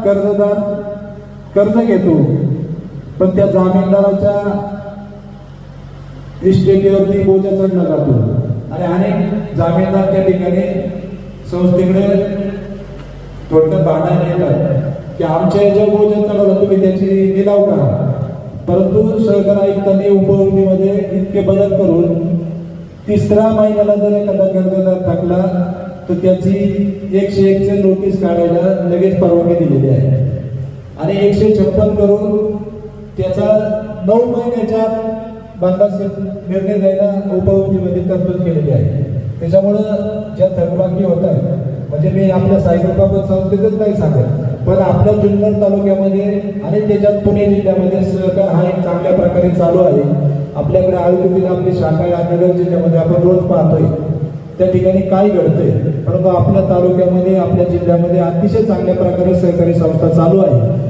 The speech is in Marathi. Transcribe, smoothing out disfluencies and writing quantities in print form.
कर्जदार कर्ज घेतो, पण त्या जामीनदाराच्या इस्टेटीवरती बोजा चढला जातो आणि अनेक जामीनदार त्या ठिकाणी संस्थेकडे थोडक्यात भांडायला येतात की आमच्या याच्यावर बोजा चढवला, तुम्ही त्याची निलाव करा. परंतु सहकार आयुक्तांनी उपवृत्तीमध्ये इतके बदल करून तिसऱ्या महिन्याला जर एखादा कर्जदार थकला तर त्याची 101 नोटीस काढायला लगेच परवानगी दिलेली आहे आणि 156 करून त्याचा 9 महिन्याच्या बंदाचे निर्णय द्यायला उपवृत्तीमध्ये तरतूद केलेली आहे. त्याच्यामुळं ज्या थकबाकी होत आहे, म्हणजे मी आपल्या सायकलबाबत संस्थेतच नाही सांगत, पण आपल्या जुन्नर तालुक्यामध्ये आणि त्याच्यात पुणे जिल्ह्यामध्ये सहकार हा एक चांगल्या प्रकारे चालू आहे. आपल्याकडे आळुकीतील आपली शाखा या नगर जिल्ह्यामध्ये आपण रोज पाहतोय, त्या ठिकाणी काय घडतंय, परंतु आपल्या तालुक्यामध्ये आपल्या जिल्ह्यामध्ये अतिशय चांगल्या प्रकारे सहकारी संस्था चालू आहे.